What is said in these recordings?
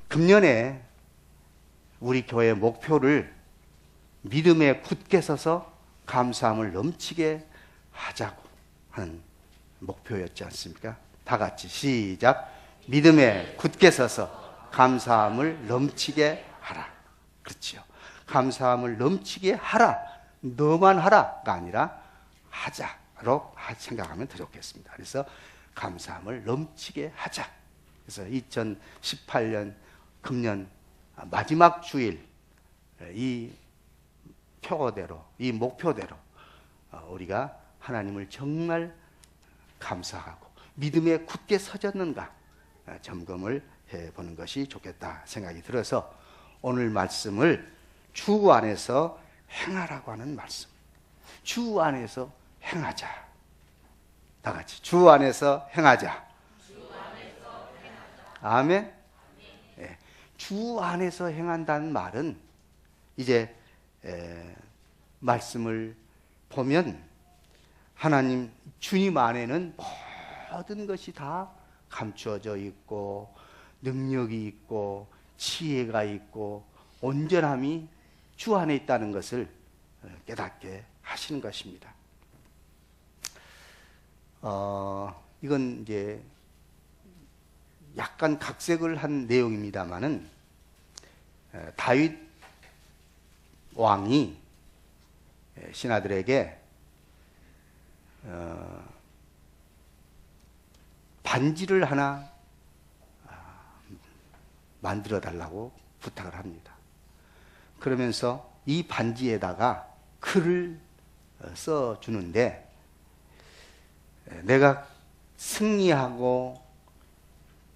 금년에 우리 교회 목표를 믿음에 굳게 서서 감사함을 넘치게 하자고 하는 목표였지 않습니까? 다 같이 시작. 믿음에 굳게 서서 감사함을 넘치게 하라. 그렇지요. 감사함을 넘치게 하라. 너만 하라가 아니라 하자로 생각하면 더 좋겠습니다. 그래서 감사함을 넘치게 하자. 그래서 2018년 금년 마지막 주일 이 표어대로, 이 목표대로 우리가 하나님을 정말 감사하고 믿음에 굳게 서졌는가 점검을 해보는 것이 좋겠다 생각이 들어서 오늘 말씀을 주 안에서 행하라고 하는 말씀. 주 안에서 행하자. 다 같이 주 안에서 행하자. 아멘. 네. 주 안에서 행한다는 말은 이제 말씀을 보면 하나님 주님 안에는 모든 것이 다 감추어져 있고 능력이 있고 지혜가 있고 온전함이 주 안에 있다는 것을 깨닫게 하시는 것입니다. 이건 이제 약간 각색을 한 내용입니다만은 다윗 왕이 신하들에게 반지를 하나 만들어 달라고 부탁을 합니다. 그러면서 이 반지에다가 글을 써 주는데 내가 승리하고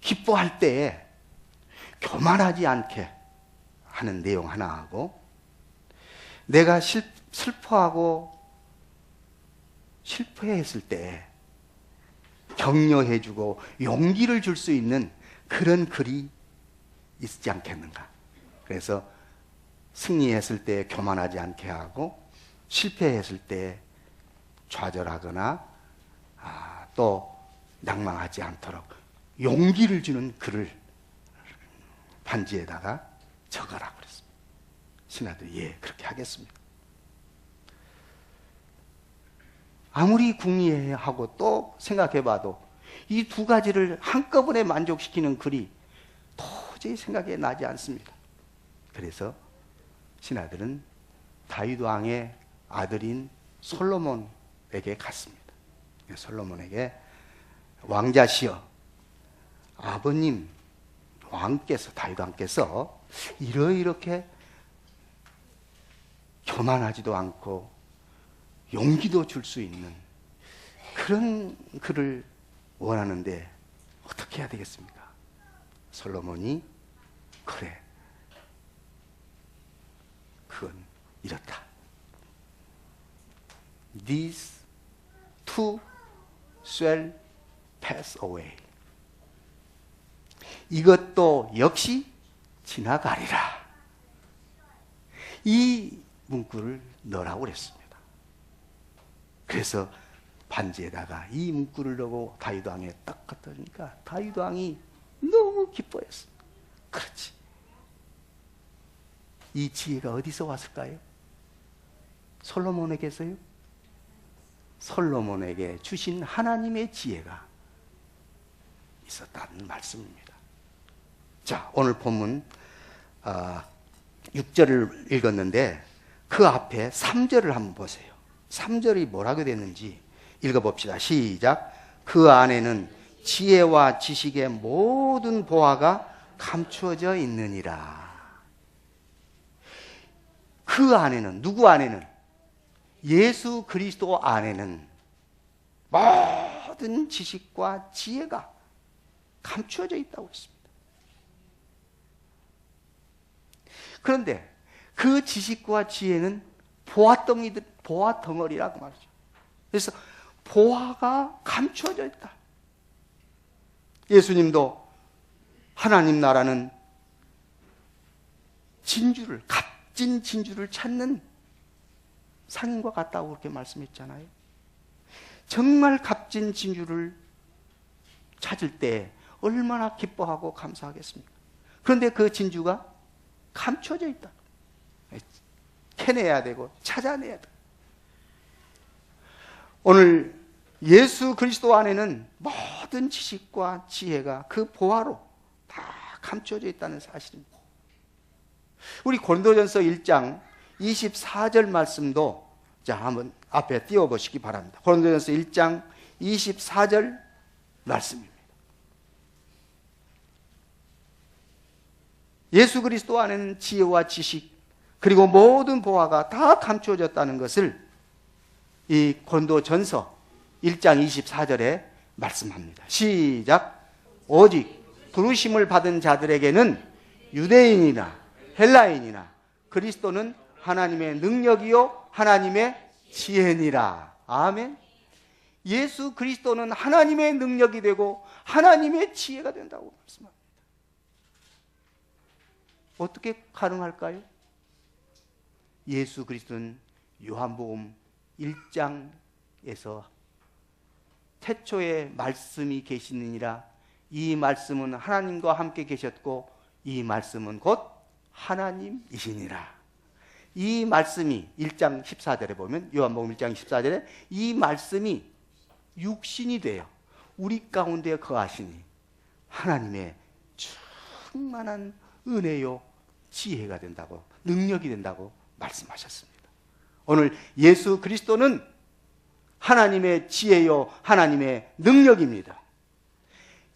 기뻐할 때에 교만하지 않게 하는 내용 하나하고 내가 슬퍼하고 실패했을 때 격려해주고 용기를 줄 수 있는 그런 글이 있지 않겠는가. 그래서 승리했을 때 교만하지 않게 하고 실패했을 때 좌절하거나 또 낭망하지 않도록 용기를 주는 글을 반지에다가 적어라고 그랬습니다. 신하들이 예, 그렇게 하겠습니다. 아무리 궁리하고 또 생각해봐도 이 두 가지를 한꺼번에 만족시키는 글이 도저히 생각이 나지 않습니다. 그래서 신하들은 다윗 왕의 아들인 솔로몬에게 갔습니다. 솔로몬에게 왕자시여, 아버님 왕께서, 다윗 왕께서 이렇게 교만하지도 않고 용기도 줄 수 있는 그런 글을 원하는데 어떻게 해야 되겠습니까? 솔로몬이 그래, 그건 이렇다. These two shall pass away. 이것도 역시 지나가리라. 이 문구를 넣으라고 그랬습니다. 그래서 반지에다가 이 문구를 넣고 다윗 왕에 딱 갖다 주니까 다윗 왕이 너무 기뻐했습니다. 그렇지. 이 지혜가 어디서 왔을까요? 솔로몬에게서요? 솔로몬에게 주신 하나님의 지혜가 있었다는 말씀입니다. 자, 오늘 본문 6절을 읽었는데 그 앞에 3절을 한번 보세요. 3절이 뭐라고 됐는지 읽어봅시다. 시작. 그 안에는 지혜와 지식의 모든 보화가 감추어져 있느니라. 그 안에는, 누구 안에는? 예수 그리스도 안에는 모든 지식과 지혜가 감추어져 있다고 했습니다. 그런데 그 지식과 지혜는 보화 덩어리라고 말이죠. 그래서 보화가 감추어져 있다. 예수님도 하나님 나라는 진주를, 값진 진주를 찾는 상인과 같다고 그렇게 말씀했잖아요. 정말 값진 진주를 찾을 때 얼마나 기뻐하고 감사하겠습니까? 그런데 그 진주가 감춰져 있다. 캐내야 되고 찾아내야 돼. 오늘 예수 그리스도 안에는 모든 지식과 지혜가 그 보화로 다 감춰져 있다는 사실입니다. 우리 고린도전서 1장 24절 말씀도 자 한번 앞에 띄워보시기 바랍니다. 고린도전서 1장 24절 말씀입니다. 예수 그리스도 안에는 지혜와 지식 그리고 모든 보화가 다 감추어졌다는 것을 이 고린도전서 1장 24절에 말씀합니다. 시작. 오직 부르심을 받은 자들에게는 유대인이나 헬라인이나 그리스도는 하나님의 능력이요 하나님의 지혜니라. 아멘. 예수 그리스도는 하나님의 능력이 되고 하나님의 지혜가 된다고 말씀합니다. 어떻게 가능할까요? 예수 그리스도는 요한복음 1장에서 태초에 말씀이 계시느니라. 이 말씀은 하나님과 함께 계셨고 이 말씀은 곧 하나님이시니라. 이 말씀이 1장 14절에 보면 요한복음 1장 14절에 이 말씀이 육신이 되어 우리 가운데 거하시니 하나님의 충만한 은혜요 지혜가 된다고 능력이 된다고 말씀하셨습니다. 오늘 예수 그리스도는 하나님의 지혜요 하나님의 능력입니다.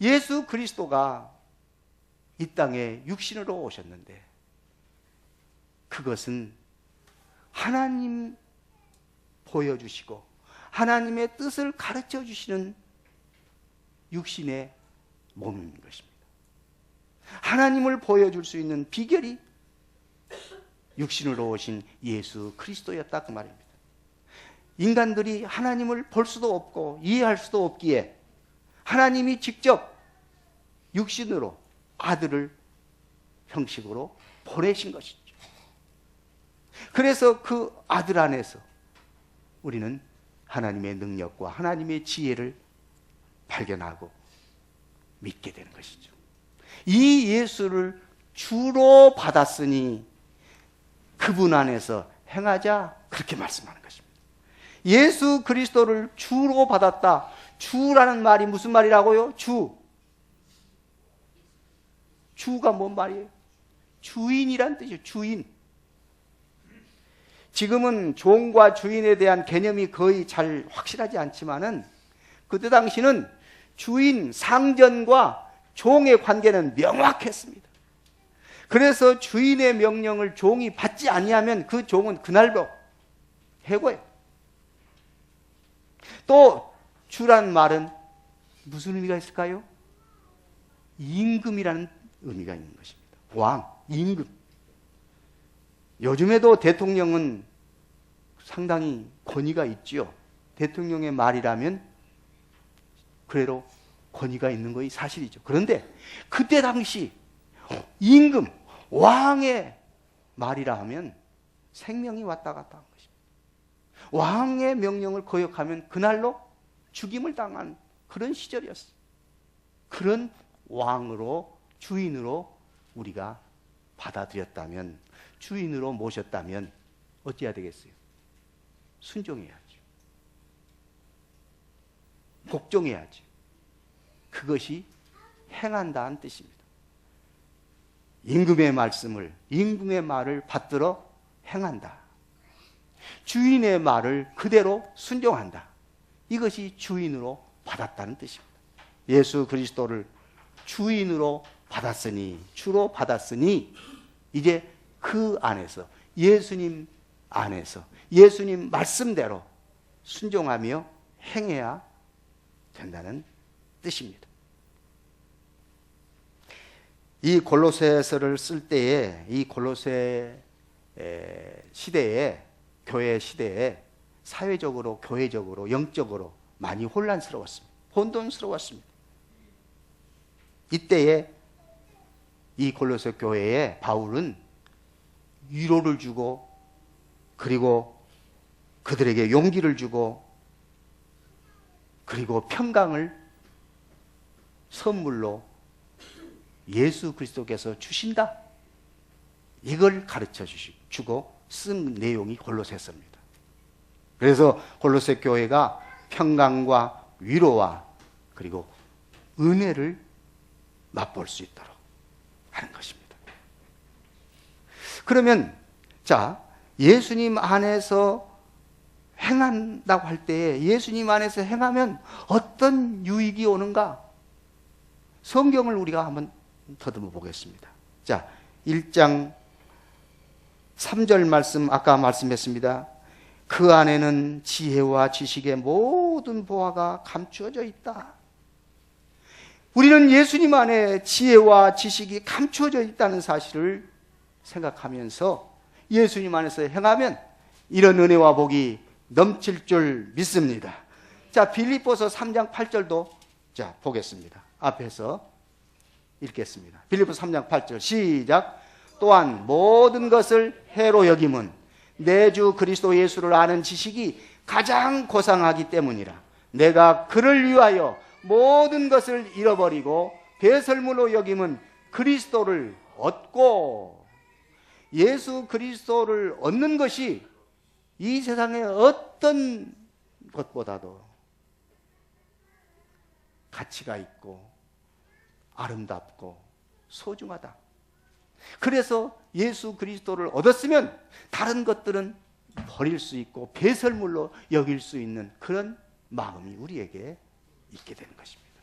예수 그리스도가 이 땅에 육신으로 오셨는데 그것은 하나님 보여주시고 하나님의 뜻을 가르쳐 주시는 육신의 몸인 것입니다. 하나님을 보여줄 수 있는 비결이 육신으로 오신 예수 그리스도였다 그 말입니다. 인간들이 하나님을 볼 수도 없고 이해할 수도 없기에 하나님이 직접 육신으로 아들을 형식으로 보내신 것이죠. 그래서 그 아들 안에서 우리는 하나님의 능력과 하나님의 지혜를 발견하고 믿게 되는 것이죠. 이 예수를 주로 받았으니 그분 안에서 행하자 그렇게 말씀하는 것입니다. 예수 그리스도를 주로 받았다. 주라는 말이 무슨 말이라고요? 주가 뭔 말이에요? 주인이란 뜻이에요. 주인. 지금은 종과 주인에 대한 개념이 거의 잘 확실하지 않지만은 그때 당시는 주인, 상전과 종의 관계는 명확했습니다. 그래서 주인의 명령을 종이 받지 아니하면 그 종은 그날로 해고해요. 또 주라는 말은 무슨 의미가 있을까요? 임금이라는 의미가 있는 것입니다. 왕, 임금. 요즘에도 대통령은 상당히 권위가 있지요. 대통령의 말이라면 그대로 권위가 있는 것이 사실이죠. 그런데 그때 당시 임금, 왕의 말이라 하면 생명이 왔다 갔다 한 것입니다. 왕의 명령을 거역하면 그날로 죽임을 당한 그런 시절이었어요. 그런 왕으로, 주인으로 우리가 받아들였다면, 주인으로 모셨다면 어찌해야 되겠어요? 순종해야죠. 복종해야죠. 그것이 행한다는 뜻입니다. 임금의 말씀을, 임금의 말을 받들어 행한다. 주인의 말을 그대로 순종한다. 이것이 주인으로 받았다는 뜻입니다. 예수 그리스도를 주인으로 받았으니, 주로 받았으니 이제 그 안에서, 예수님 안에서 예수님 말씀대로 순종하며 행해야 된다는 뜻입니다. 이 골로새서를 쓸 때에 이 골로새 시대에, 교회 시대에 사회적으로, 교회적으로, 영적으로 많이 혼란스러웠습니다. 혼돈스러웠습니다. 이때에 이 골로새 교회에 바울은 위로를 주고, 그리고 그들에게 용기를 주고, 그리고 평강을 선물로 예수 그리스도께서 주신다. 이걸 가르쳐 주고 쓴 내용이 골로새서입니다. 그래서 골로새 교회가 평강과 위로와 그리고 은혜를 맛볼 수 있도록 하는 것입니다. 그러면 자, 예수님 안에서 행한다고 할 때 예수님 안에서 행하면 어떤 유익이 오는가? 성경을 우리가 한번 더듬어 보겠습니다. 자, 1장 3절 말씀 아까 말씀했습니다. 그 안에는 지혜와 지식의 모든 보화가 감추어져 있다. 우리는 예수님 안에 지혜와 지식이 감추어져 있다는 사실을 생각하면서 예수님 안에서 행하면 이런 은혜와 복이 넘칠 줄 믿습니다. 자, 빌립보서 3장 8절도 자, 보겠습니다. 앞에서 읽겠습니다. 빌립보서 3장 8절 시작. 또한 모든 것을 해로 여김은 내 주 그리스도 예수를 아는 지식이 가장 고상하기 때문이라. 내가 그를 위하여 모든 것을 잃어버리고 배설물로 여김은 그리스도를 얻고, 예수 그리스도를 얻는 것이 이 세상의 어떤 것보다도 가치가 있고 아름답고 소중하다. 그래서 예수 그리스도를 얻었으면 다른 것들은 버릴 수 있고 배설물로 여길 수 있는 그런 마음이 우리에게 있게 되는 것입니다.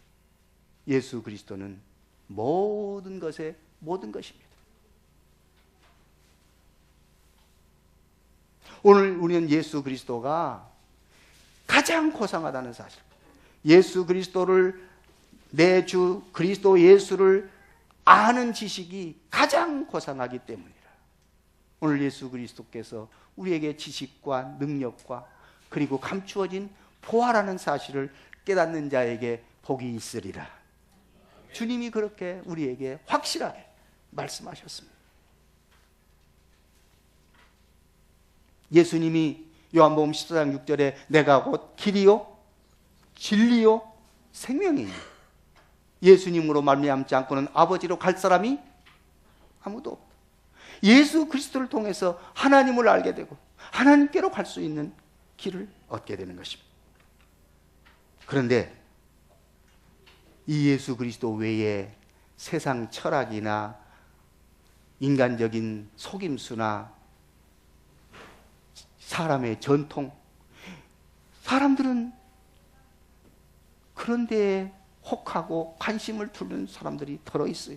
예수 그리스도는 모든 것의 모든 것입니다. 오늘 우리는 예수 그리스도가 가장 고상하다는 사실, 예수 그리스도를, 내 주 그리스도 예수를 아는 지식이 가장 고상하기 때문이라. 오늘 예수 그리스도께서 우리에게 지식과 능력과 그리고 감추어진 보화라는 사실을 깨닫는 자에게 복이 있으리라. 주님이 그렇게 우리에게 확실하게 말씀하셨습니다. 예수님이 요한복음 14장 6절에 내가 곧 길이요 진리요 생명이니 예수님으로 말미암지 않고는 아버지로 갈 사람이 아무도 없다. 예수 그리스도를 통해서 하나님을 알게 되고 하나님께로 갈 수 있는 길을 얻게 되는 것입니다. 그런데 이 예수 그리스도 외에 세상 철학이나 인간적인 속임수나 사람의 전통, 사람들은 그런 데에 혹하고 관심을 두는 사람들이 더러 있어요.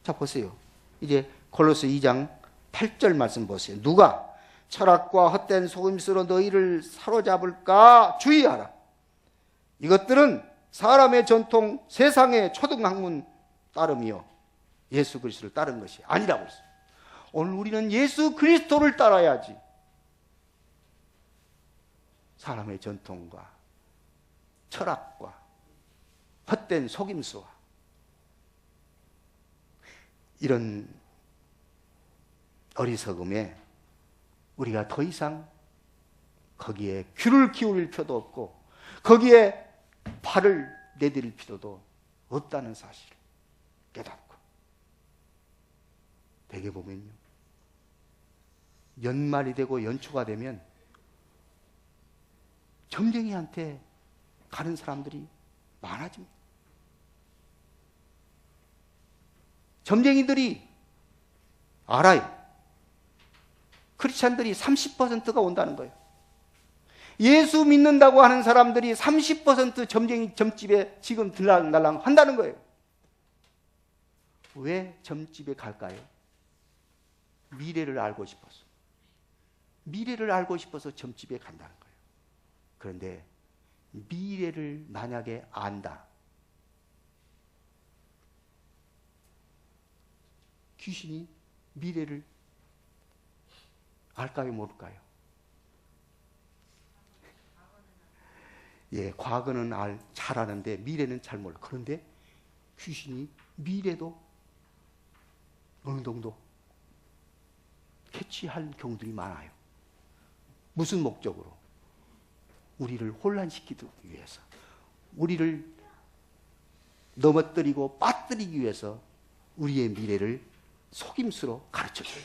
자, 보세요. 이제 골로새 2장 8절 말씀 보세요. 누가 철학과 헛된 속임수로 너희를 사로잡을까 주의하라. 이것들은 사람의 전통, 세상의 초등학문 따름이요 예수 그리스도를 따른 것이 아니라고 했어요. 오늘 우리는 예수 그리스도를 따라야지 사람의 전통과 철학과 헛된 속임수와 이런 어리석음에 우리가 더 이상 거기에 귀를 기울일 필요도 없고 거기에 발을 내디딜 필요도 없다는 사실을 깨닫고, 대개 보면요 연말이 되고 연초가 되면 점쟁이한테 가는 사람들이 많아집니다. 점쟁이들이 알아요. 크리스찬들이 30%가 온다는 거예요. 예수 믿는다고 하는 사람들이 30% 점쟁이 점집에 지금 들락날락 한다는 거예요. 왜 점집에 갈까요? 미래를 알고 싶어서. 미래를 알고 싶어서 점집에 간다는 거예요. 그런데 미래를 만약에 안다, 귀신이 미래를 알까요, 모를까요? 예, 과거는 잘 아는데 미래는 잘 몰라. 그런데 귀신이 미래도 어느 정도 캐치할 경우들이 많아요. 무슨 목적으로? 우리를 혼란시키기 위해서, 우리를 넘어뜨리고 빠뜨리기 위해서 우리의 미래를 속임수로 가르쳐줘요.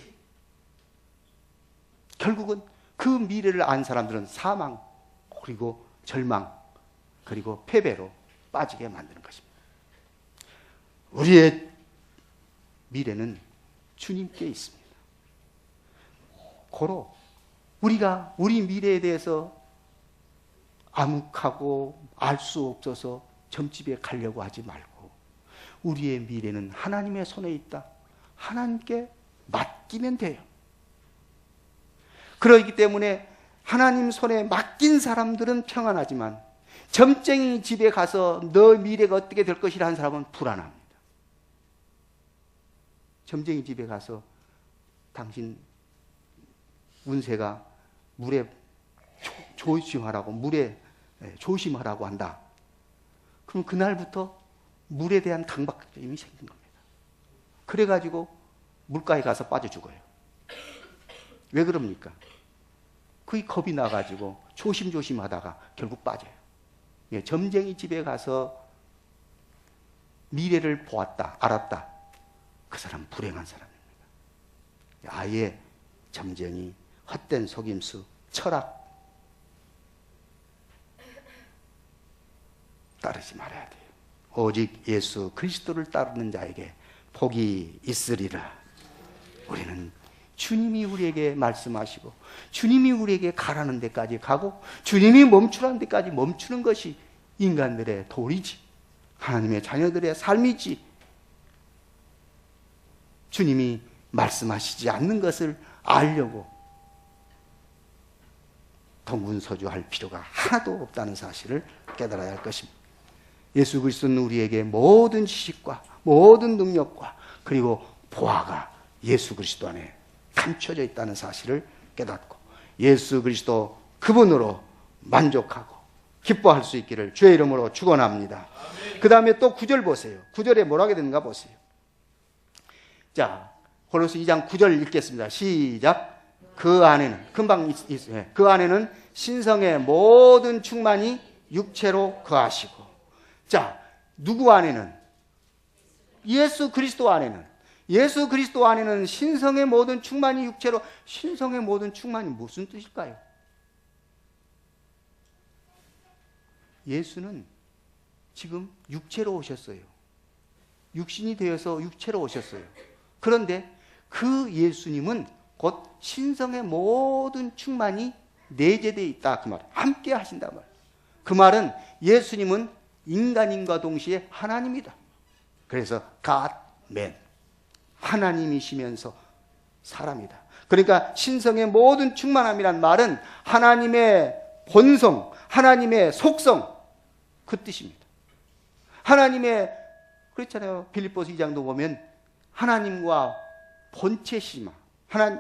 결국은 그 미래를 안 사람들은 사망, 그리고 절망, 그리고 패배로 빠지게 만드는 것입니다. 우리의 미래는 주님께 있습니다. 고로 우리가 우리 미래에 대해서 암묵하고 알 수 없어서 점집에 가려고 하지 말고, 우리의 미래는 하나님의 손에 있다. 하나님께 맡기면 돼요. 그렇기 때문에 하나님 손에 맡긴 사람들은 평안하지만 점쟁이 집에 가서 너 미래가 어떻게 될 것이라 하는 사람은 불안합니다. 점쟁이 집에 가서 당신 운세가 물에 조심하라고, 물에 조심하라고 한다. 그럼 그날부터 물에 대한 강박증이 생긴 겁니다. 그래가지고 물가에 가서 빠져 죽어요. 왜 그럽니까? 그게 겁이 나가지고 조심조심 하다가 결국 빠져요. 점쟁이 집에 가서 미래를 보았다, 알았다. 그 사람 불행한 사람입니다. 아예 점쟁이, 헛된 속임수, 철학 따르지 말아야 돼요. 오직 예수 그리스도를 따르는 자에게 복이 있으리라. 우리는 주님이 우리에게 말씀하시고 주님이 우리에게 가라는 데까지 가고 주님이 멈추라는 데까지 멈추는 것이 인간들의 도리지, 하나님의 자녀들의 삶이지, 주님이 말씀하시지 않는 것을 알려고 동분서주할 필요가 하나도 없다는 사실을 깨달아야 할 것입니다. 예수 그리스도는 우리에게 모든 지식과 모든 능력과 그리고 보화가 예수 그리스도 안에 감춰져 있다는 사실을 깨닫고 예수 그리스도 그분으로 만족하고 기뻐할 수 있기를 주의 이름으로 축원합니다. 그 다음에 또 9절 보세요. 9절에 뭐라고 되는가 보세요. 자, 골로새 2장 9절 읽겠습니다. 시작. 그 안에는, 금방 있어요. 그 안에는 신성의 모든 충만이 육체로 거하시고. 자, 누구 안에는? 예수 그리스도 안에는. 예수 그리스도 안에는 신성의 모든 충만이 육체로. 신성의 모든 충만이 무슨 뜻일까요? 예수는 지금 육체로 오셨어요. 육신이 되어서 육체로 오셨어요. 그런데 그 예수님은 곧 신성의 모든 충만이 내재되어 있다. 그 말. 함께 하신다 말. 그 말은 예수님은 인간인과 동시에 하나님이다. 그래서 God man. 하나님이시면서 사람이다. 그러니까 신성의 모든 충만함이란 말은 하나님의 본성, 하나님의 속성, 그 뜻입니다. 하나님의, 그렇잖아요. 빌립보서 2장도 보면 하나님과 본체시지만,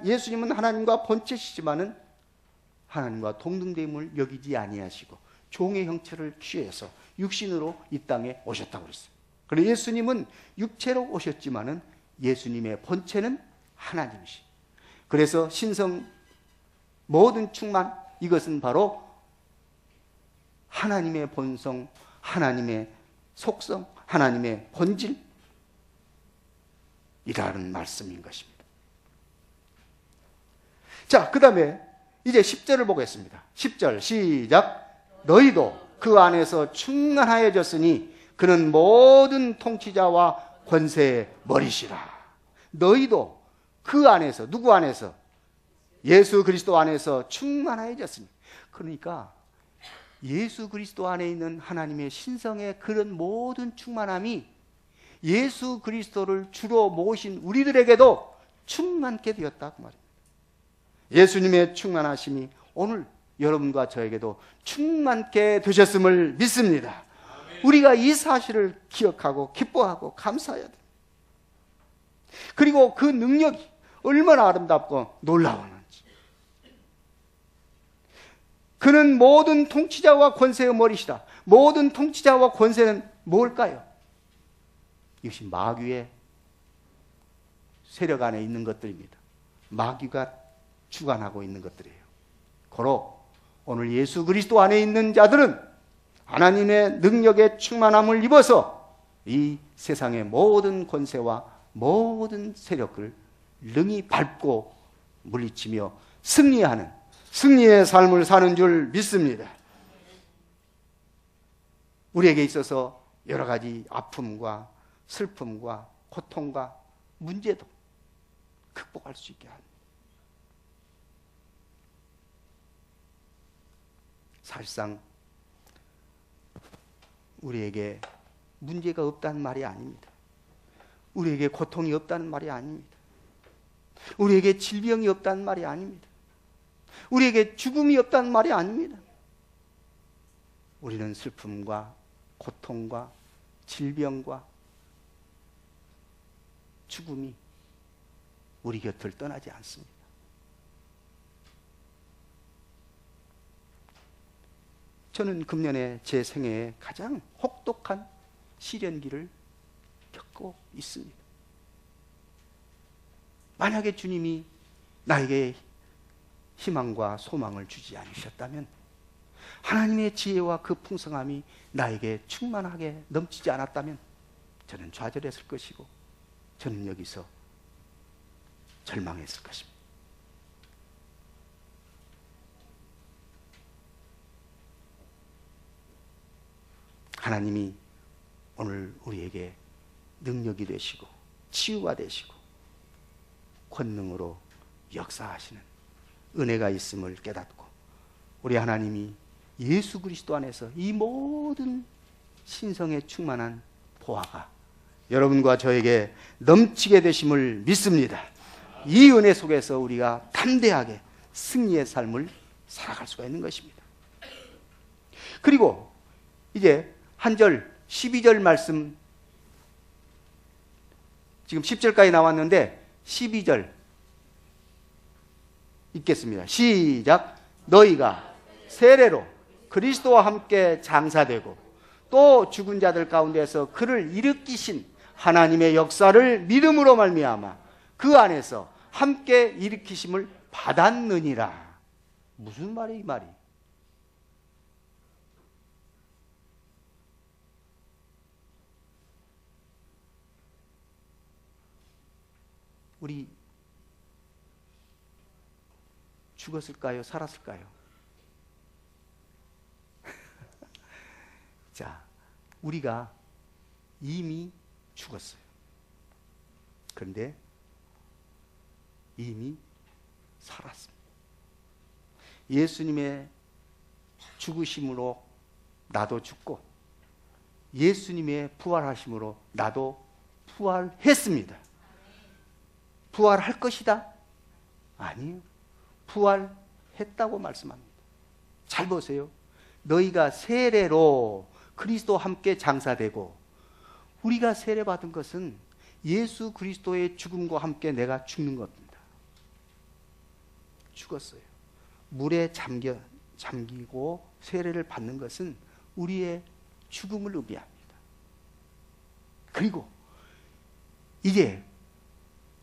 예수님은 하나님과 본체시지만은 하나님과 동등됨을 여기지 아니하시고 종의 형체를 취해서 육신으로 이 땅에 오셨다고 그랬어요. 그래서 예수님은 육체로 오셨지만은 예수님의 본체는 하나님이시. 그래서 신성 모든 충만, 이것은 바로 하나님의 본성, 하나님의 속성, 하나님의 본질이라는 말씀인 것입니다. 자, 그 다음에 이제 10절을 보겠습니다. 10절 시작. 너희도 그 안에서 충만하여졌으니 그는 모든 통치자와 권세의 머리시라. 너희도 그 안에서, 누구 안에서? 예수 그리스도 안에서 충만하여졌으니. 그러니까 예수 그리스도 안에 있는 하나님의 신성의 그런 모든 충만함이 예수 그리스도를 주로 모신 우리들에게도 충만케 되었다 그 말입니다. 예수님의 충만하심이 오늘 여러분과 저에게도 충만케 되셨음을 믿습니다. 우리가 이 사실을 기억하고 기뻐하고 감사해야 됩니다. 그리고 그 능력이 얼마나 아름답고 놀라웠는지. 그는 모든 통치자와 권세의 머리시다. 모든 통치자와 권세는 뭘까요? 이것이 마귀의 세력 안에 있는 것들입니다. 마귀가 주관하고 있는 것들이에요. 고로 오늘 예수 그리스도 안에 있는 자들은 하나님의 능력의 충만함을 입어서 이 세상의 모든 권세와 모든 세력을 능히 밟고 물리치며 승리하는 승리의 삶을 사는 줄 믿습니다. 우리에게 있어서 여러 가지 아픔과 슬픔과 고통과 문제도 극복할 수 있게 합니다. 사실상 우리에게 문제가 없다는 말이 아닙니다. 우리에게 고통이 없다는 말이 아닙니다. 우리에게 질병이 없다는 말이 아닙니다. 우리에게 죽음이 없다는 말이 아닙니다. 우리는 슬픔과 고통과 질병과 죽음이 우리 곁을 떠나지 않습니다. 저는 금년에 제 생애에 가장 혹독한 시련기를 겪고 있습니다. 만약에 주님이 나에게 희망과 소망을 주지 않으셨다면, 하나님의 지혜와 그 풍성함이 나에게 충만하게 넘치지 않았다면 저는 좌절했을 것이고, 저는 여기서 절망했을 것입니다. 하나님이 오늘 우리에게 능력이 되시고 치유가 되시고 권능으로 역사하시는 은혜가 있음을 깨닫고, 우리 하나님이 예수 그리스도 안에서 이 모든 신성에 충만한 보화가 여러분과 저에게 넘치게 되심을 믿습니다. 이 은혜 속에서 우리가 담대하게 승리의 삶을 살아갈 수가 있는 것입니다. 그리고 이제 한 절 12절 말씀, 지금 10절까지 나왔는데 12절 읽겠습니다. 시작. 너희가 세례로 그리스도와 함께 장사되고 또 죽은 자들 가운데서 그를 일으키신 하나님의 역사를 믿음으로 말미암아 그 안에서 함께 일으키심을 받았느니라. 무슨 말이야 이 말이? 우리 죽었을까요? 살았을까요? 자, 우리가 이미 죽었어요. 그런데 이미 살았습니다. 예수님의 죽으심으로 나도 죽고, 예수님의 부활하심으로 나도 부활했습니다. 부활할 것이다? 아니요. 부활했다고 말씀합니다. 잘 보세요. 너희가 세례로 그리스도와 함께 장사되고, 우리가 세례받은 것은 예수 그리스도의 죽음과 함께 내가 죽는 겁니다. 죽었어요. 물에 잠기고 세례를 받는 것은 우리의 죽음을 의미합니다. 그리고 이제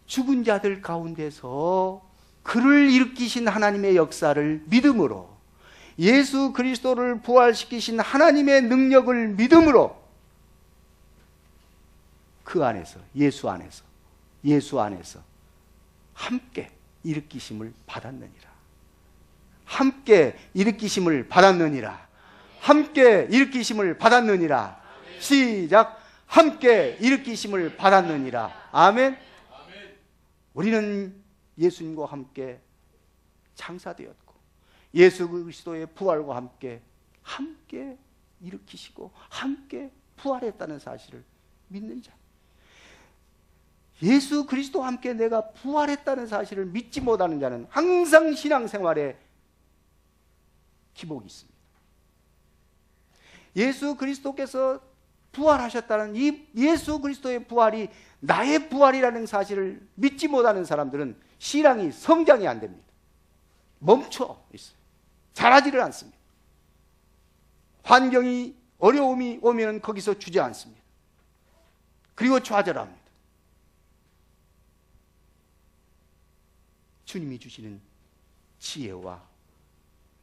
죽은 자들 가운데서 그를 일으키신 하나님의 역사를 믿음으로, 예수 그리스도를 부활시키신 하나님의 능력을 믿음으로 그 안에서, 예수 안에서 함께 일으키심을 받았느니라. 함께 일으키심을 받았느니라. 함께 일으키심을 받았느니라. 시작. 함께 일으키심을 받았느니라. 아멘. 우리는 예수님과 함께 장사되었고, 예수 그리스도의 부활과 함께 일으키시고 함께 부활했다는 사실을 믿는 자. 예수 그리스도와 함께 내가 부활했다는 사실을 믿지 못하는 자는 항상 신앙생활에 기복이 있습니다. 예수 그리스도께서 부활하셨다는 이 예수 그리스도의 부활이 나의 부활이라는 사실을 믿지 못하는 사람들은 신앙이 성장이 안 됩니다. 멈춰 있어요. 자라지를 않습니다. 환경이, 어려움이 오면 거기서 주저앉습니다. 그리고 좌절합니다. 주님이 주시는 지혜와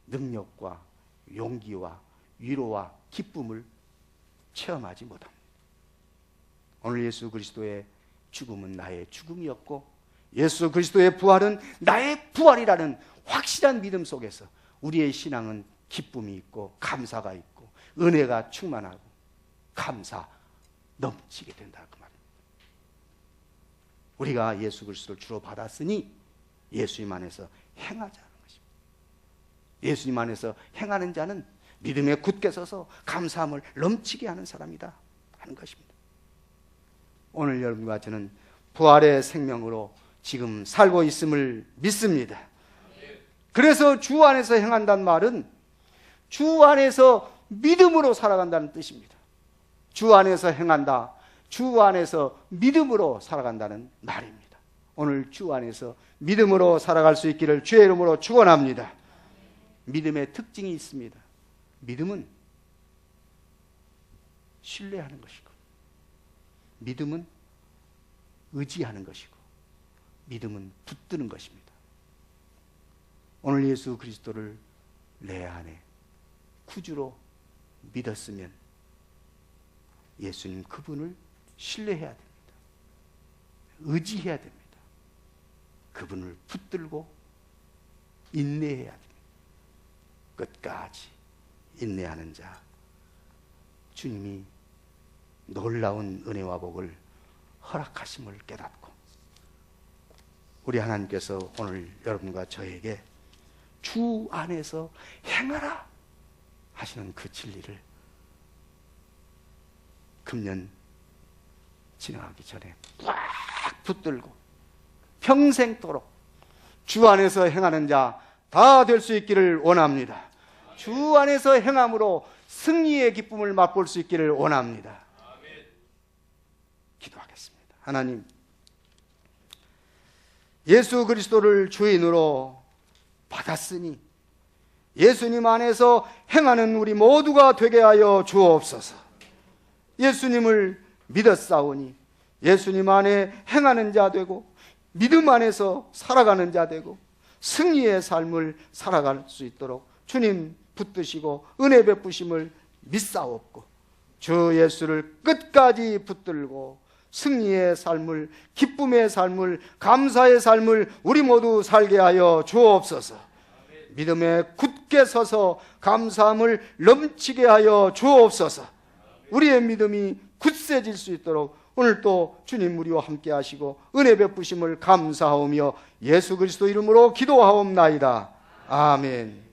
능력과 용기와 위로와 기쁨을 체험하지 못합니다. 오늘 예수 그리스도의 죽음은 나의 죽음이었고 예수 그리스도의 부활은 나의 부활이라는 확실한 믿음 속에서 우리의 신앙은 기쁨이 있고 감사가 있고 은혜가 충만하고 감사 넘치게 된다 그 말입니다. 우리가 예수 그리스도를 주로 받았으니 예수님 안에서 행하자는 것입니다. 예수님 안에서 행하는 자는 믿음에 굳게 서서 감사함을 넘치게 하는 사람이다 하는 것입니다. 오늘 여러분과 저는 부활의 생명으로 지금 살고 있음을 믿습니다. 그래서 주 안에서 행한다는 말은 주 안에서 믿음으로 살아간다는 뜻입니다. 주 안에서 행한다, 주 안에서 믿음으로 살아간다는 말입니다. 오늘 주 안에서 믿음으로 살아갈 수 있기를 주의 이름으로 축원합니다. 믿음의 특징이 있습니다. 믿음은 신뢰하는 것이고, 믿음은 의지하는 것이고, 믿음은 붙드는 것입니다. 오늘 예수 그리스도를 내 안에 구주로 믿었으면 예수님 그분을 신뢰해야 됩니다. 의지해야 됩니다. 그분을 붙들고 인내해야 됩니다. 끝까지 인내하는 자, 주님이 놀라운 은혜와 복을 허락하심을 깨닫고 우리 하나님께서 오늘 여러분과 저에게 주 안에서 행하라 하시는 그 진리를 금년 지나가기 전에 꽉 붙들고 평생도록 주 안에서 행하는 자 다 될 수 있기를 원합니다. 주 안에서 행함으로 승리의 기쁨을 맛볼 수 있기를 원합니다. 기도하겠습니다. 하나님, 예수 그리스도를 주인으로 받았으니 예수님 안에서 행하는 우리 모두가 되게 하여 주옵소서. 예수님을 믿었사오니 예수님 안에 행하는 자 되고 믿음 안에서 살아가는 자 되고 승리의 삶을 살아갈 수 있도록 주님 붙드시고 은혜 베푸심을 믿사옵고 주 예수를 끝까지 붙들고 승리의 삶을, 기쁨의 삶을, 감사의 삶을 우리 모두 살게 하여 주옵소서. 믿음에 굳게 서서 감사함을 넘치게 하여 주옵소서. 우리의 믿음이 굳세질 수 있도록 오늘 또 주님 우리와 함께 하시고 은혜 베푸심을 감사하오며 예수 그리스도 이름으로 기도하옵나이다. 아멘.